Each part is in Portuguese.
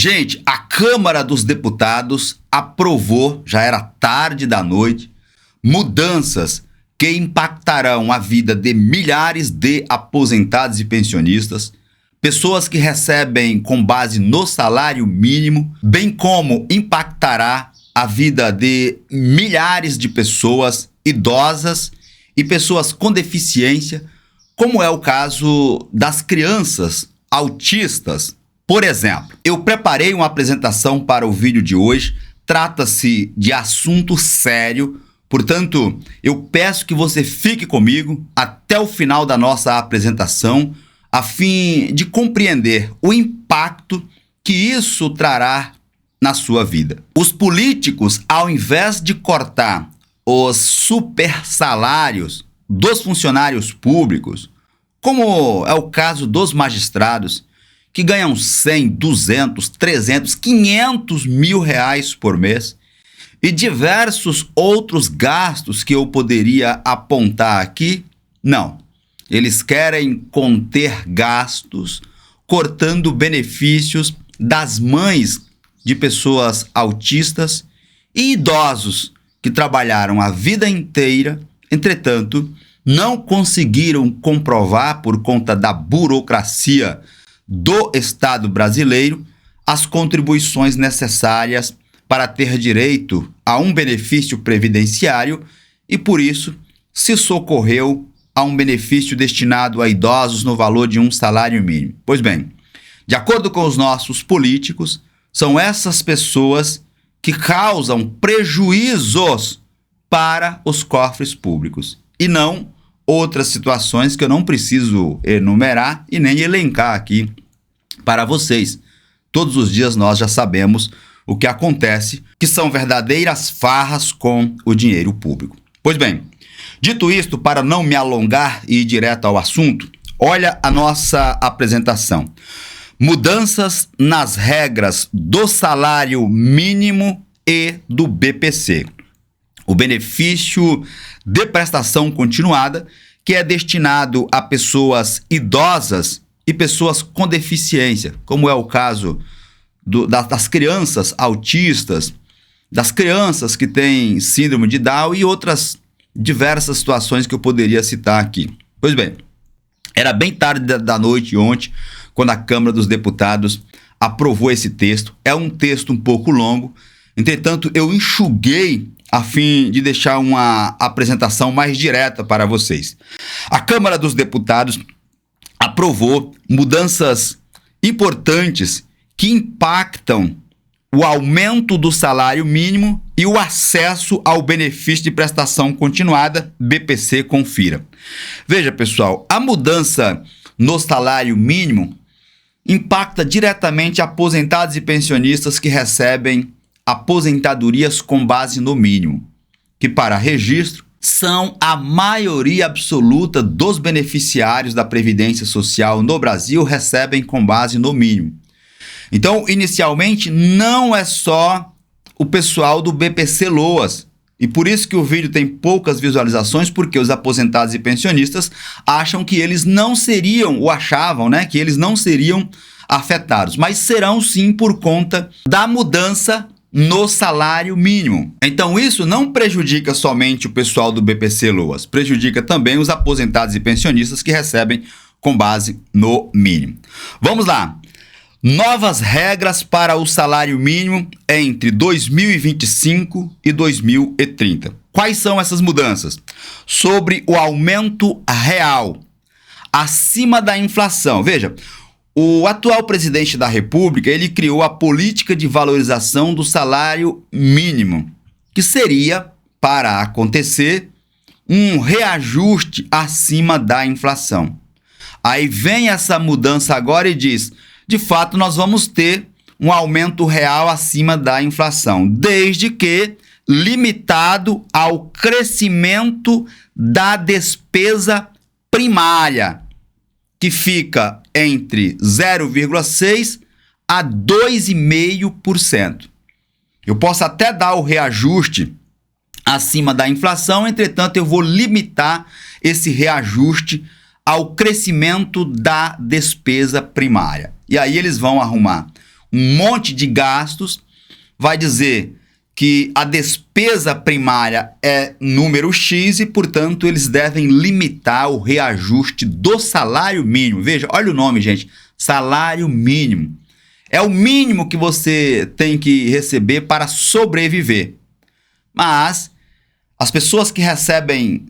Gente, a Câmara dos Deputados aprovou, já era tarde da noite, mudanças que impactarão a vida de milhares de aposentados e pensionistas, pessoas que recebem com base no salário mínimo, bem como impactará a vida de milhares de pessoas idosas e pessoas com deficiência, como é o caso das crianças autistas. Por exemplo, eu preparei uma apresentação para o vídeo de hoje, trata-se de assunto sério, portanto, eu peço que você fique comigo até o final da nossa apresentação, a fim de compreender o impacto que isso trará na sua vida. Os políticos, ao invés de cortar os super salários dos funcionários públicos, como é o caso dos magistrados, que ganham 100, 200, 300, 500 mil reais por mês, e diversos outros gastos que eu poderia apontar aqui, não. Eles querem conter gastos, cortando benefícios das mães de pessoas autistas e idosos que trabalharam a vida inteira, entretanto, não conseguiram comprovar por conta da burocracia do Estado brasileiro as contribuições necessárias para ter direito a um benefício previdenciário e, por isso, se socorreu a um benefício destinado a idosos no valor de um salário mínimo. Pois bem, de acordo com os nossos políticos, são essas pessoas que causam prejuízos para os cofres públicos e não outras situações que eu não preciso enumerar e nem elencar aqui para vocês. Todos os dias nós já sabemos o que acontece, que são verdadeiras farras com o dinheiro público. Pois bem, dito isto, para não me alongar e ir direto ao assunto, olha a nossa apresentação. Mudanças nas regras do salário mínimo e do BPC. O benefício de prestação continuada, que é destinado a pessoas idosas e pessoas com deficiência, como é o caso das crianças autistas, das crianças que têm síndrome de Down e outras diversas situações que eu poderia citar aqui. Pois bem, era bem tarde da noite ontem, quando a Câmara dos Deputados aprovou esse texto. É um texto um pouco longo, entretanto, eu enxuguei a fim de deixar uma apresentação mais direta para vocês. A Câmara dos Deputados aprovou mudanças importantes que impactam o aumento do salário mínimo e o acesso ao benefício de prestação continuada, BPC Confira. Veja, pessoal, a mudança no salário mínimo impacta diretamente aposentados e pensionistas que recebem aposentadorias com base no mínimo, que para registro são a maioria absoluta dos beneficiários da Previdência Social no Brasil recebem com base no mínimo. Então, inicialmente, não é só o pessoal do BPC Loas, e por isso que o vídeo tem poucas visualizações, porque os aposentados e pensionistas acham que eles não seriam, ou achavam, né, que eles não seriam afetados, mas serão sim por conta da mudança no salário mínimo. Então isso não prejudica somente o pessoal do BPC Loas, prejudica também os aposentados e pensionistas que recebem com base no mínimo. Vamos lá. Novas regras para o salário mínimo entre 2025 e 2030. Quais são essas mudanças? Sobre o aumento real acima da inflação. Veja, o atual presidente da República, ele criou a política de valorização do salário mínimo, que seria, para acontecer, um reajuste acima da inflação. Aí vem essa mudança agora e diz, de fato, nós vamos ter um aumento real acima da inflação, desde que limitado ao crescimento da despesa primária, que fica entre 0,6% a 2,5%. Eu posso até dar o reajuste acima da inflação, entretanto, eu vou limitar esse reajuste ao crescimento da despesa primária. E aí eles vão arrumar um monte de gastos, vai dizer que a despesa primária é número X e, portanto, eles devem limitar o reajuste do salário mínimo. Veja, olha o nome, gente, salário mínimo. É o mínimo que você tem que receber para sobreviver. Mas as pessoas que recebem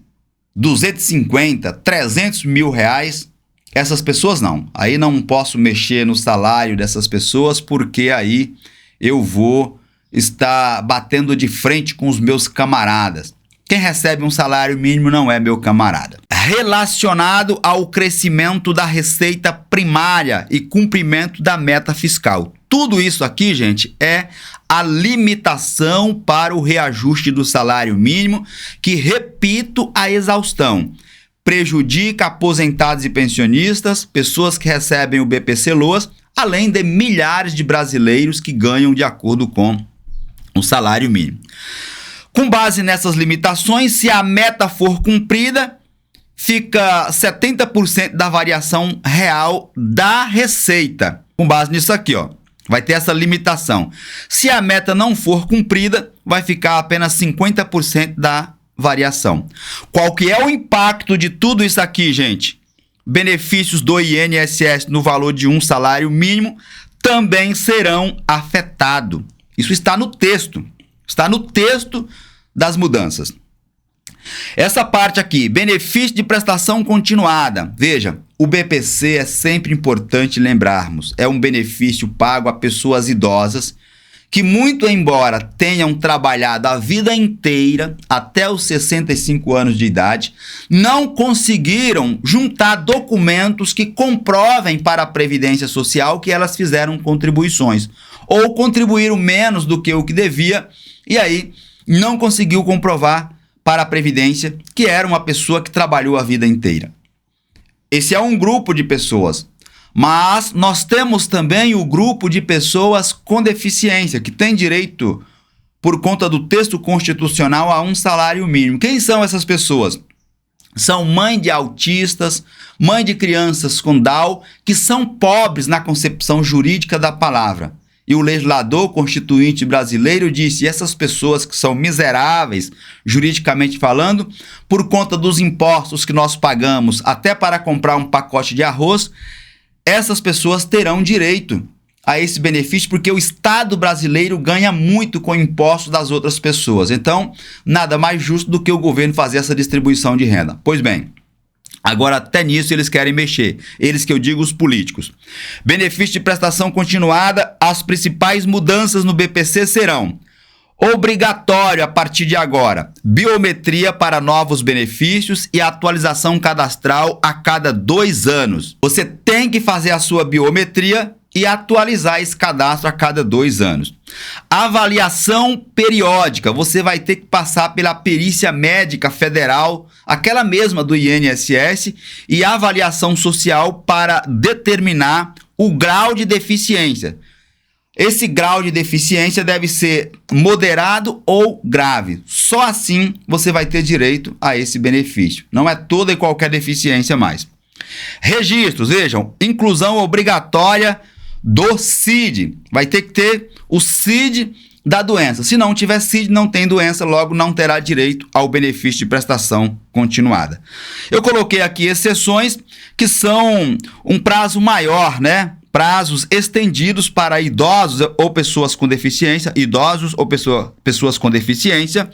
250, 300 mil reais, essas pessoas não. Aí não posso mexer no salário dessas pessoas, porque aí eu vou estar batendo de frente com os meus camaradas. Quem recebe um salário mínimo não é meu camarada. Relacionado ao crescimento da receita primária e cumprimento da meta fiscal. Tudo isso aqui, gente, é a limitação para o reajuste do salário mínimo, que, repito, a exaustão prejudica aposentados e pensionistas, pessoas que recebem o BPC-Loas, além de milhares de brasileiros que ganham de acordo com o salário mínimo. Com base nessas limitações, se a meta for cumprida, fica 70% da variação real da receita. Com base nisso aqui, ó, vai ter essa limitação. Se a meta não for cumprida, vai ficar apenas 50% da variação. Qual que é o impacto de tudo isso aqui, gente? Benefícios do INSS no valor de um salário mínimo também serão afetados. Isso está no texto. Está no texto das mudanças. Essa parte aqui, benefício de prestação continuada. Veja, o BPC é sempre importante lembrarmos. É um benefício pago a pessoas idosas que, muito embora tenham trabalhado a vida inteira, até os 65 anos de idade, não conseguiram juntar documentos que comprovem para a Previdência Social que elas fizeram contribuições, ou contribuíram menos do que o que devia, e aí não conseguiu comprovar para a Previdência que era uma pessoa que trabalhou a vida inteira. Esse é um grupo de pessoas. Mas nós temos também o grupo de pessoas com deficiência, que tem direito, por conta do texto constitucional, a um salário mínimo. Quem são essas pessoas? São mãe de autistas, mãe de crianças com Down, que são pobres na concepção jurídica da palavra. E o legislador constituinte brasileiro disse: essas pessoas que são miseráveis, juridicamente falando, por conta dos impostos que nós pagamos até para comprar um pacote de arroz, essas pessoas terão direito a esse benefício, porque o Estado brasileiro ganha muito com impostos das outras pessoas. Então, nada mais justo do que o governo fazer essa distribuição de renda. Pois bem, agora até nisso eles querem mexer. Eles que eu digo, os políticos. Benefício de prestação continuada, as principais mudanças no BPC serão: obrigatório a partir de agora, biometria para novos benefícios e atualização cadastral a cada 2 anos. Você tem que fazer a sua biometria e atualizar esse cadastro a cada 2 anos. Avaliação periódica, você vai ter que passar pela perícia médica federal, aquela mesma do INSS, e avaliação social para determinar o grau de deficiência. Esse grau de deficiência deve ser moderado ou grave. Só assim você vai ter direito a esse benefício. Não é toda e qualquer deficiência mais. Registros, vejam, inclusão obrigatória do CID. Vai ter que ter o CID da doença. Se não tiver CID, não tem doença, logo não terá direito ao benefício de prestação continuada. Eu coloquei aqui exceções que são um prazo maior, né? Prazos estendidos para idosos ou pessoas com deficiência, pessoas com deficiência,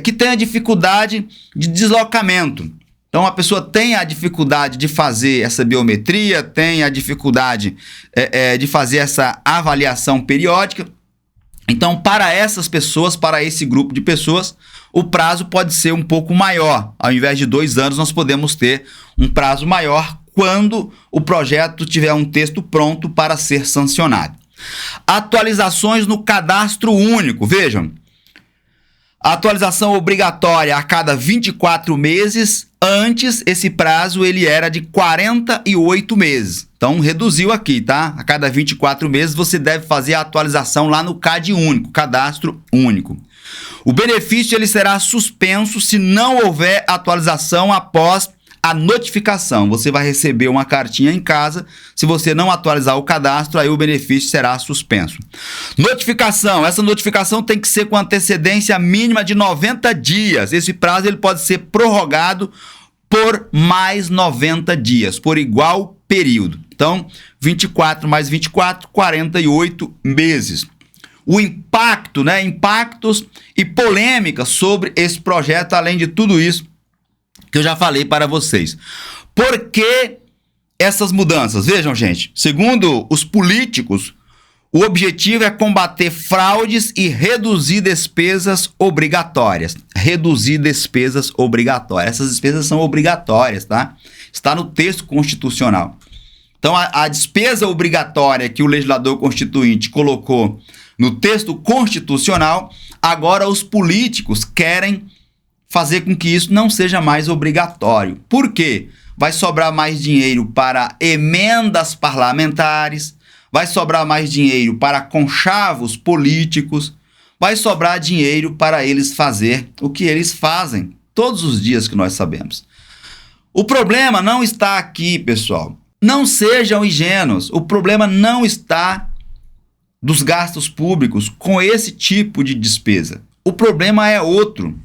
que têm a dificuldade de deslocamento. Então, a pessoa tem a dificuldade de fazer essa biometria, tem a dificuldade de fazer essa avaliação periódica. Então, para essas pessoas, para esse grupo de pessoas, o prazo pode ser um pouco maior. Ao invés de 2 anos, nós podemos ter um prazo maior quando o projeto tiver um texto pronto para ser sancionado. Atualizações no cadastro único. Vejam, a atualização obrigatória a cada 24 meses. Antes, esse prazo ele era de 48 meses. Então, reduziu aqui, tá? A cada 24 meses você deve fazer a atualização lá no CAD único, cadastro único. O benefício ele será suspenso se não houver atualização após a notificação. Você vai receber uma cartinha em casa. Se você não atualizar o cadastro, aí o benefício será suspenso. Notificação. Essa notificação tem que ser com antecedência mínima de 90 dias. Esse prazo ele pode ser prorrogado por mais 90 dias, por igual período. Então, 24 mais 24, 48 meses. O impacto, impactos e polêmicas sobre esse projeto, além de tudo isso que eu já falei para vocês. Por que essas mudanças? Vejam, gente, segundo os políticos, o objetivo é combater fraudes e reduzir despesas obrigatórias. Reduzir despesas obrigatórias. Essas despesas são obrigatórias, tá? Está no texto constitucional. Então, a despesa obrigatória que o legislador constituinte colocou no texto constitucional, agora os políticos querem fazer com que isso não seja mais obrigatório. Por quê? Vai sobrar mais dinheiro para emendas parlamentares, vai sobrar mais dinheiro para conchavos políticos, vai sobrar dinheiro para eles fazer o que eles fazem todos os dias que nós sabemos. O problema não está aqui, pessoal. Não sejam ingênuos. O problema não está dos gastos públicos com esse tipo de despesa. O problema é outro.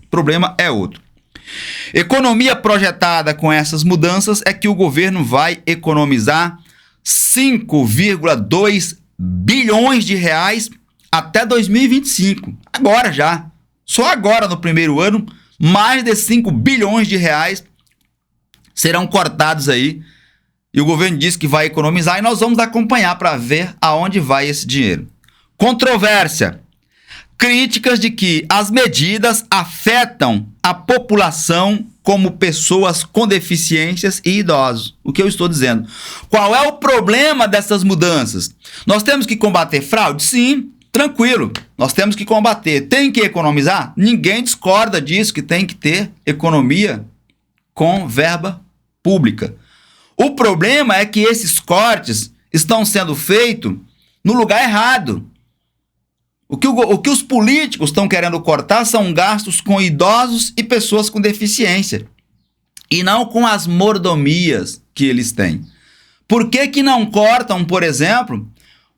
Economia projetada com essas mudanças é que o governo vai economizar 5,2 bilhões de reais até 2025. Agora já. Só agora no primeiro ano, mais de 5 bilhões de reais serão cortados aí. E o governo diz que vai economizar e nós vamos acompanhar para ver aonde vai esse dinheiro. Controvérsia. Críticas de que as medidas afetam a população como pessoas com deficiências e idosos. O que eu estou dizendo? Qual é o problema dessas mudanças? Nós temos que combater fraude? Sim, tranquilo. Nós temos que combater. Tem que economizar? Ninguém discorda disso, que tem que ter economia com verba pública. O problema é que esses cortes estão sendo feitos no lugar errado. O que os políticos estão querendo cortar são gastos com idosos e pessoas com deficiência. E não com as mordomias que eles têm. Por que não cortam, por exemplo,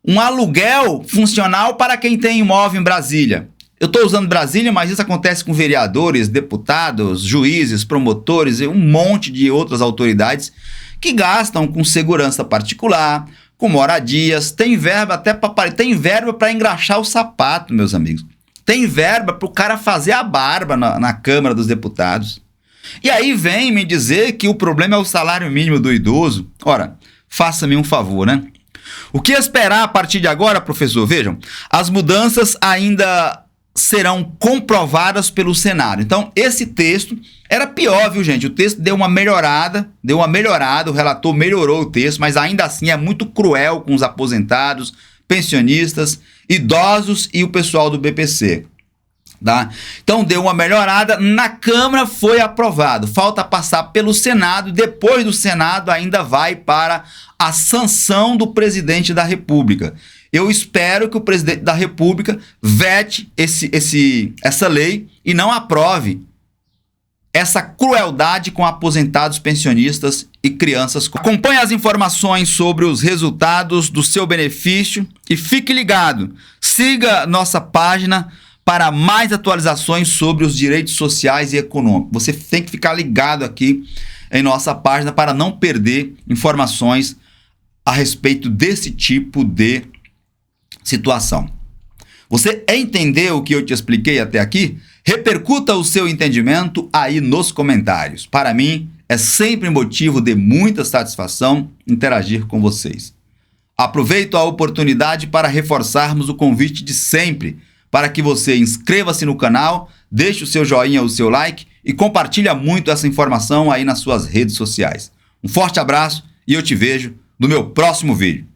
um aluguel funcional para quem tem imóvel em Brasília? Eu estou usando Brasília, mas isso acontece com vereadores, deputados, juízes, promotores e um monte de outras autoridades que gastam com segurança particular, com moradias, tem verba até para engraxar o sapato, meus amigos. Tem verba para o cara fazer a barba na Câmara dos Deputados. E aí vem me dizer que o problema é o salário mínimo do idoso. Ora, faça-me um favor, né? O que esperar a partir de agora, professor? Vejam, as mudanças ainda serão comprovadas pelo Senado. Então, esse texto era pior, viu, gente? O texto deu uma melhorada, o relator melhorou o texto, mas ainda assim é muito cruel com os aposentados, pensionistas, idosos e o pessoal do BPC. Tá? Então, deu uma melhorada, na Câmara foi aprovado, falta passar pelo Senado, depois do Senado ainda vai para a sanção do presidente da República. Eu espero que o presidente da República vete essa lei e não aprove essa crueldade com aposentados, pensionistas e crianças. Acompanhe as informações sobre os resultados do seu benefício e fique ligado. Siga nossa página para mais atualizações sobre os direitos sociais e econômicos. Você tem que ficar ligado aqui em nossa página para não perder informações a respeito desse tipo de situação. Você entendeu o que eu te expliquei até aqui? Repercuta o seu entendimento aí nos comentários. Para mim, é sempre motivo de muita satisfação interagir com vocês. Aproveito a oportunidade para reforçarmos o convite de sempre, para que você inscreva-se no canal, deixe o seu joinha, o seu like e compartilhe muito essa informação aí nas suas redes sociais. Um forte abraço e eu te vejo no meu próximo vídeo.